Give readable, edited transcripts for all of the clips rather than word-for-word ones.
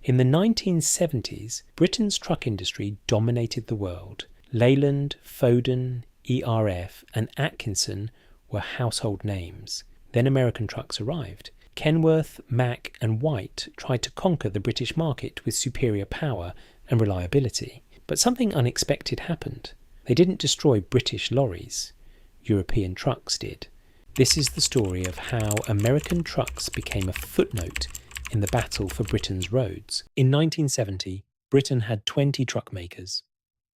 In the 1970s, Britain's truck industry dominated the world. Leyland, Foden, ERF, and Atkinson were household names. Then American trucks arrived. Kenworth, Mack, and White tried to conquer the British market with superior power and reliability. But something unexpected happened. They didn't destroy British lorries. European trucks did. This is the story of how American trucks became a footnote in the battle for Britain's roads. In 1970, Britain had 20 truck makers.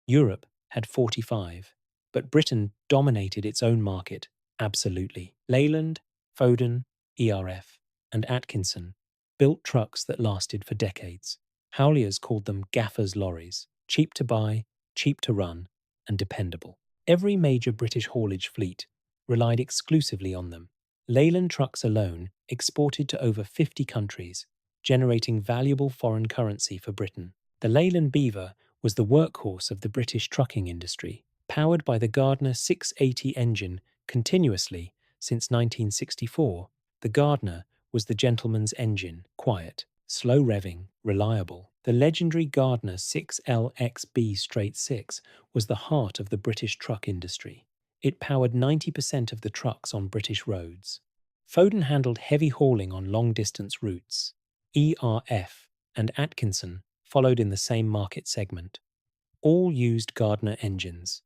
Europe had 45. But Britain dominated its own market absolutely. Leyland, Foden, ERF, and Atkinson built trucks that lasted for decades. Hauliers called them gaffers' lorries, cheap to buy, cheap to run, and dependable. Every major British haulage fleet relied exclusively on them. Leyland trucks alone exported to over 50 countries, generating valuable foreign currency for Britain. The Leyland Beaver was the workhorse of the British trucking industry, powered by the Gardner 680 engine continuously since 1964. The Gardner was the gentleman's engine, quiet, slow revving, reliable. The legendary Gardner 6LXB-6 was the heart of the British truck industry. It powered 90% of the trucks on British roads. Foden handled heavy hauling on long-distance routes. ERF and Atkinson followed in the same market segment. All used Gardner engines.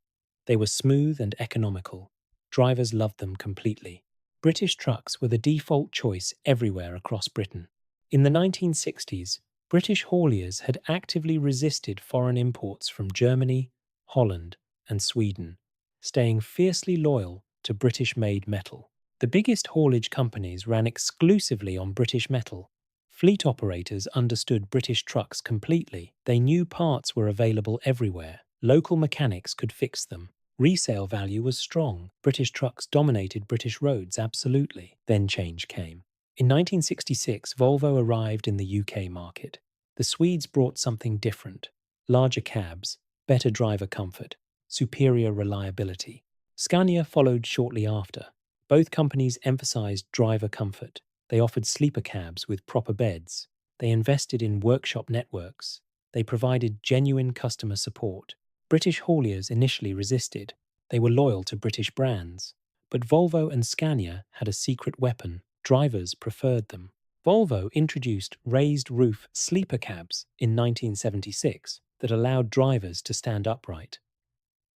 They were smooth and economical. Drivers loved them completely. British trucks were the default choice everywhere across Britain. In the 1960s, British hauliers had actively resisted foreign imports from Germany, Holland, and Sweden, staying fiercely loyal to British-made metal. The biggest haulage companies ran exclusively on British metal. Fleet operators understood British trucks completely. They knew parts were available everywhere. Local mechanics could fix them. Resale value was strong. British trucks dominated British roads absolutely. Then change came. In 1966, Volvo arrived in the UK market. The Swedes brought something different. Larger cabs, better driver comfort, superior reliability. Scania followed shortly after. Both companies emphasized driver comfort. They offered sleeper cabs with proper beds. They invested in workshop networks. They provided genuine customer support. British hauliers initially resisted. They were loyal to British brands. But Volvo and Scania had a secret weapon. Drivers preferred them. Volvo introduced raised roof sleeper cabs in 1976 that allowed drivers to stand upright.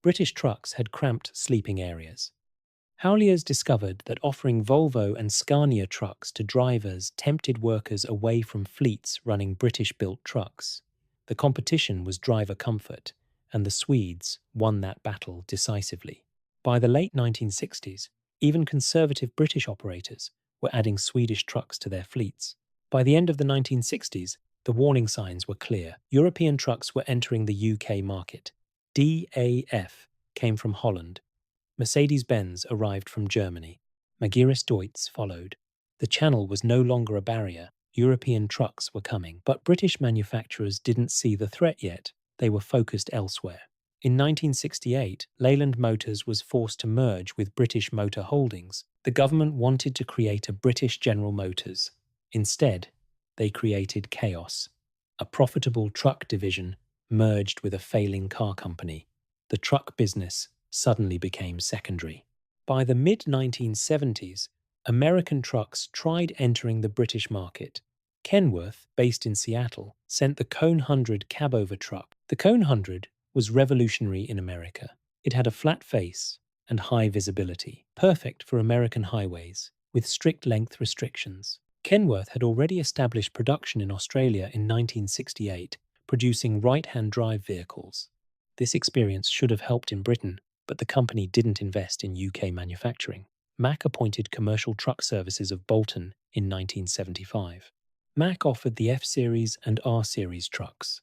British trucks had cramped sleeping areas. Hauliers discovered that offering Volvo and Scania trucks to drivers tempted workers away from fleets running British-built trucks. The competition was driver comfort, and the Swedes won that battle decisively. By the late 1960s, even conservative British operators were adding Swedish trucks to their fleets. By the end of the 1960s, the warning signs were clear. European trucks were entering the UK market. DAF came from Holland. Mercedes-Benz arrived from Germany. Magirus-Deutz followed. The Channel was no longer a barrier. European trucks were coming. But British manufacturers didn't see the threat yet. They were focused elsewhere. In 1968, Leyland Motors was forced to merge with British Motor Holdings. The government wanted to create a British General Motors. Instead, they created chaos. A profitable truck division merged with a failing car company. The truck business suddenly became secondary. By the mid-1970s, American trucks tried entering the British market. Kenworth, based in Seattle, sent the Cone 100 cabover truck. The Cone 100 was revolutionary in America. It had a flat face and high visibility, perfect for American highways, with strict length restrictions. Kenworth had already established production in Australia in 1968, producing right-hand drive vehicles. This experience should have helped in Britain, but the company didn't invest in UK manufacturing. Mack appointed Commercial Truck Services of Bolton in 1975. Mack offered the F-Series and R-Series trucks.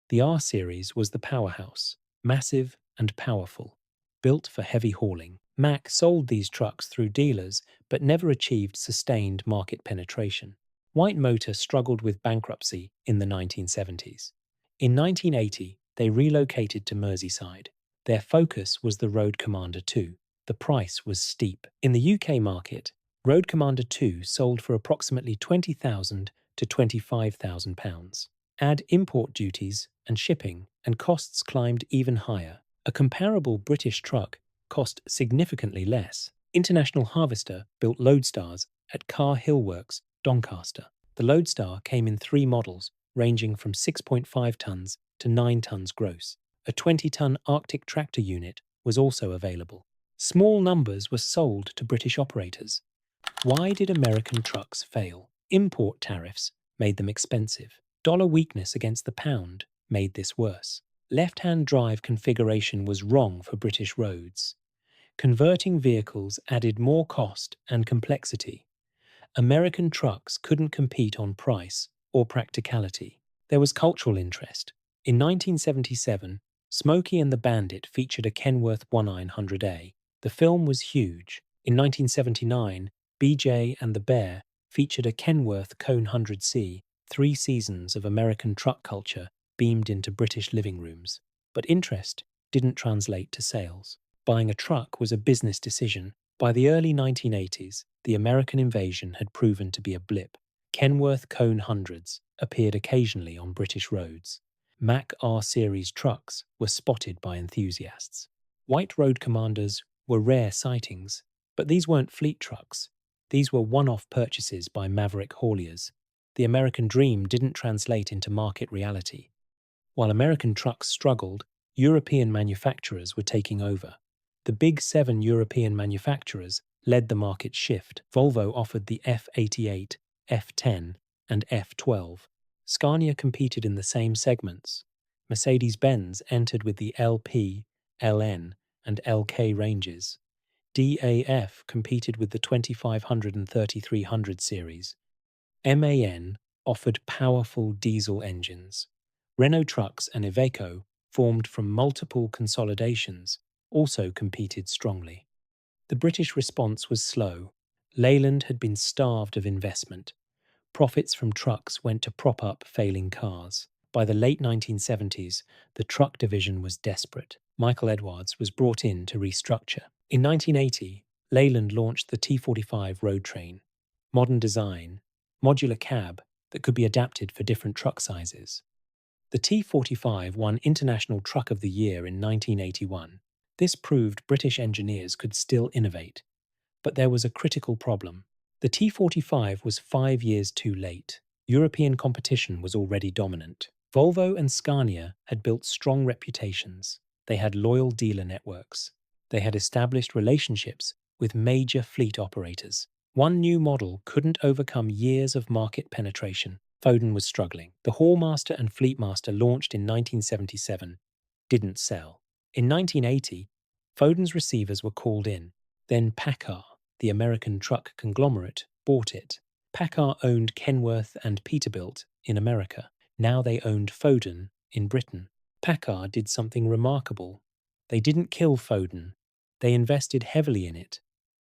The R-Series was the powerhouse, massive and powerful, built for heavy hauling. Mack sold these trucks through dealers but never achieved sustained market penetration. White Motor struggled with bankruptcy in the 1970s. In 1980, they relocated to Merseyside. Their focus was the Road Commander 2. The price was steep. In the UK market, Road Commander 2 sold for approximately £20,000 to £25,000. Add import duties and shipping, and costs climbed even higher. A comparable British truck cost significantly less. International Harvester built Loadstars at Car Hill Works, Doncaster. The Loadstar came in 3 models, ranging from 6.5 tons to 9 tons gross. A 20-ton Arctic tractor unit was also available. Small numbers were sold to British operators. Why did American trucks fail? Import tariffs made them expensive. Dollar weakness against the pound made this worse. Left-hand drive configuration was wrong for British roads. Converting vehicles added more cost and complexity. American trucks couldn't compete on price or practicality. There was cultural interest. In 1977, Smokey and the Bandit featured a Kenworth 1900A. The film was huge. In 1979, BJ and the Bear featured a Kenworth Cone 100C. 3 seasons of American truck culture beamed into British living rooms. But interest didn't translate to sales. Buying a truck was a business decision. By the early 1980s, the American invasion had proven to be a blip. Kenworth Cone Hundreds appeared occasionally on British roads. Mack R-Series trucks were spotted by enthusiasts. White Road Commanders were rare sightings, but these weren't fleet trucks. These were one-off purchases by maverick hauliers. The American dream didn't translate into market reality. While American trucks struggled, European manufacturers were taking over. The Big 7 European manufacturers led the market shift. Volvo offered the F88, F10, and F12. Scania competed in the same segments. Mercedes-Benz entered with the LP, LN, and LK ranges. DAF competed with the 2500 and 3300 series. MAN offered powerful diesel engines. Renault Trucks and Iveco, formed from multiple consolidations, also competed strongly. The British response was slow. Leyland had been starved of investment. Profits from trucks went to prop up failing cars. By the late 1970s, the truck division was desperate. Michael Edwards was brought in to restructure. In 1980, Leyland launched the T45 road train. Modern design, modular cab that could be adapted for different truck sizes. The T45 won International Truck of the Year in 1981. This proved British engineers could still innovate. But there was a critical problem. The T45 was 5 years too late. European competition was already dominant. Volvo and Scania had built strong reputations. They had loyal dealer networks. They had established relationships with major fleet operators. One new model couldn't overcome years of market penetration. Foden was struggling. The Hallmaster and Fleetmaster, launched in 1977, didn't sell. In 1980, Foden's receivers were called in. Then PACCAR, the American truck conglomerate, bought it. PACCAR owned Kenworth and Peterbilt in America. Now they owned Foden in Britain. PACCAR did something remarkable. They didn't kill Foden. They invested heavily in it.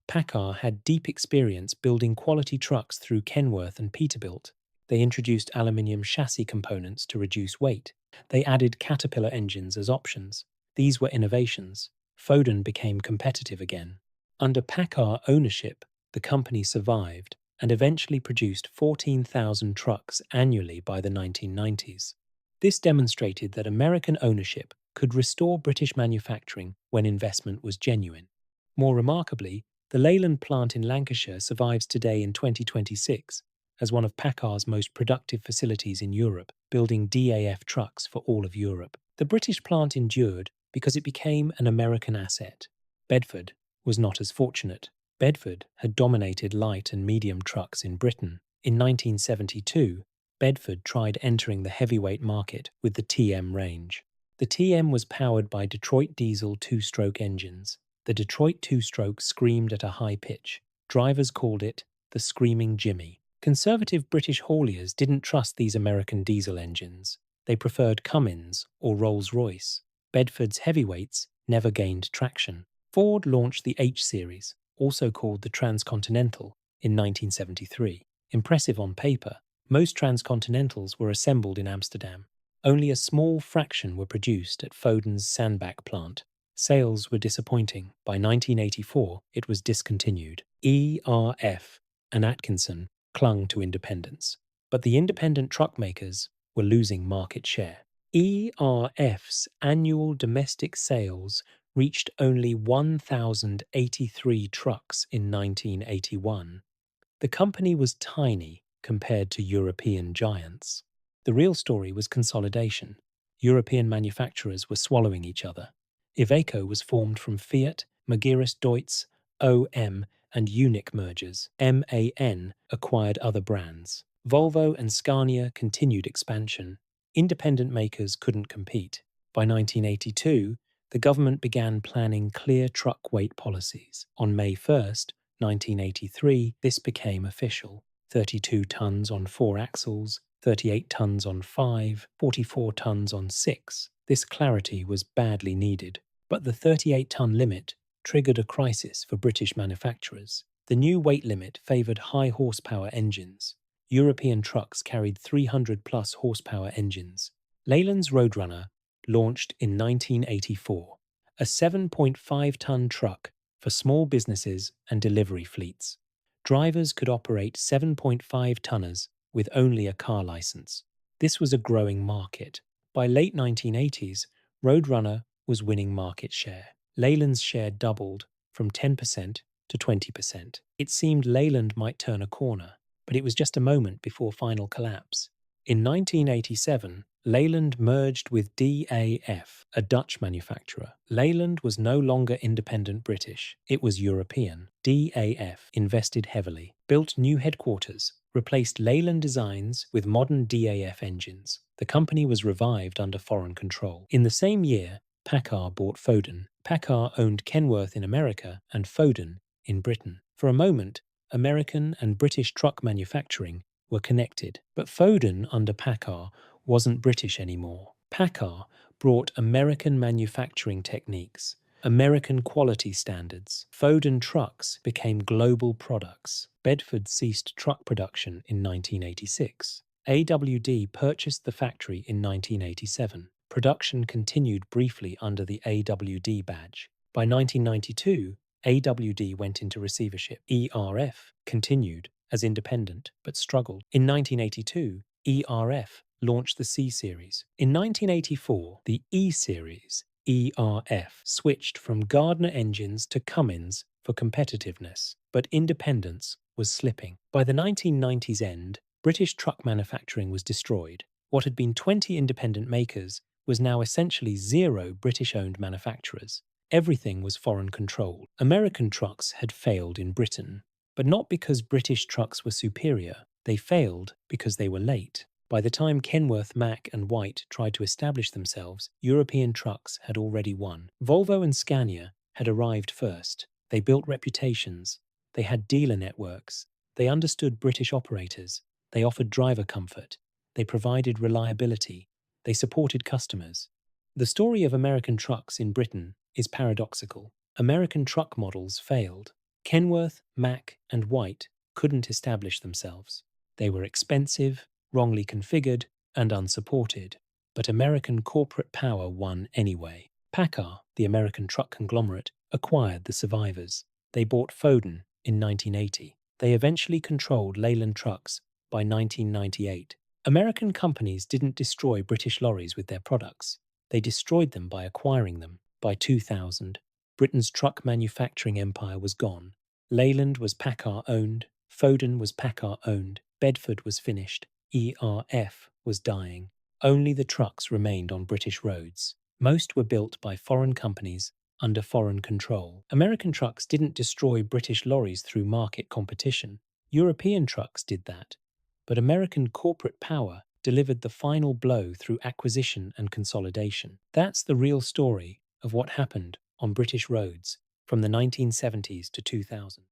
PACCAR had deep experience building quality trucks through Kenworth and Peterbilt. They introduced aluminium chassis components to reduce weight. They added Caterpillar engines as options. These were innovations. Foden became competitive again. Under PACCAR ownership, the company survived and eventually produced 14,000 trucks annually by the 1990s. This demonstrated that American ownership could restore British manufacturing when investment was genuine. More remarkably, the Leyland plant in Lancashire survives today in 2026 as one of PACCAR's most productive facilities in Europe, building DAF trucks for all of Europe. The British plant endured because it became an American asset. Bedford was not as fortunate. Bedford had dominated light and medium trucks in Britain. In 1972, Bedford tried entering the heavyweight market with the TM range. The TM was powered by Detroit diesel 2-stroke engines. The Detroit 2-stroke screamed at a high pitch. Drivers called it the Screaming Jimmy. Conservative British hauliers didn't trust these American diesel engines. They preferred Cummins or Rolls-Royce. Bedford's heavyweights never gained traction. Ford launched the H-Series, also called the Transcontinental, in 1973. Impressive on paper, most Transcontinentals were assembled in Amsterdam. Only a small fraction were produced at Foden's Sandbach plant. Sales were disappointing. By 1984, it was discontinued. ERF and Atkinson clung to independence. But the independent truck makers were losing market share. ERF's annual domestic sales reached only 1,083 trucks in 1981. The company was tiny compared to European giants. The real story was consolidation. European manufacturers were swallowing each other. Iveco was formed from Fiat, Magirus Deutz, OM, and Unic mergers. MAN acquired other brands. Volvo and Scania continued expansion. Independent makers couldn't compete. By 1982, the government began planning clear truck weight policies. On May 1st, 1983, this became official. 32 tons on 4 axles, 38 tons on 5, 44 tons on 6. This clarity was badly needed. But the 38-ton limit triggered a crisis for British manufacturers. The new weight limit favoured high-horsepower engines. European trucks carried 300-plus horsepower engines. Leyland's Roadrunner launched in 1984, a 7.5-ton truck for small businesses and delivery fleets. Drivers could operate 7.5-tonners with only a car license. This was a growing market. By late 1980s, Roadrunner was winning market share. Leyland's share doubled from 10% to 20%. It seemed Leyland might turn a corner, but it was just a moment before final collapse. In 1987, Leyland merged with DAF, a Dutch manufacturer. Leyland was no longer independent British, it was European. DAF invested heavily, built new headquarters, replaced Leyland designs with modern DAF engines. The company was revived under foreign control. In the same year, PACCAR bought Foden. PACCAR owned Kenworth in America and Foden in Britain. For a moment, American and British truck manufacturing were connected, but Foden under PACCAR wasn't British anymore. PACCAR brought American manufacturing techniques, American quality standards. Foden Trucks became global products. Bedford ceased truck production in 1986. AWD purchased the factory in 1987. Production continued briefly under the AWD badge. By 1992, AWD went into receivership. ERF continued as independent, but struggled. In 1982, ERF launched the C-Series. In 1984, the E-Series, ERF, switched from Gardner engines to Cummins for competitiveness, but independence was slipping. By the 1990s end, British truck manufacturing was destroyed. What had been 20 independent makers was now essentially 0 British-owned manufacturers. Everything was foreign-controlled. American trucks had failed in Britain, but not because British trucks were superior. They failed because they were late. By the time Kenworth, Mack and White tried to establish themselves, European trucks had already won. Volvo and Scania had arrived first. They built reputations. They had dealer networks. They understood British operators. They offered driver comfort. They provided reliability. They supported customers. The story of American trucks in Britain is paradoxical. American truck models failed. Kenworth, Mack and White couldn't establish themselves. They were expensive, wrongly configured, and unsupported. But American corporate power won anyway. PACCAR, the American truck conglomerate, acquired the survivors. They bought Foden in 1980. They eventually controlled Leyland Trucks by 1998. American companies didn't destroy British lorries with their products. They destroyed them by acquiring them. By 2000, Britain's truck manufacturing empire was gone. Leyland was PACCAR owned, Foden was PACCAR owned, Bedford was finished, ERF was dying. Only the trucks remained on British roads. Most were built by foreign companies under foreign control. American trucks didn't destroy British lorries through market competition. European trucks did that. But American corporate power delivered the final blow through acquisition and consolidation. That's the real story of what happened on British roads from the 1970s to 2000.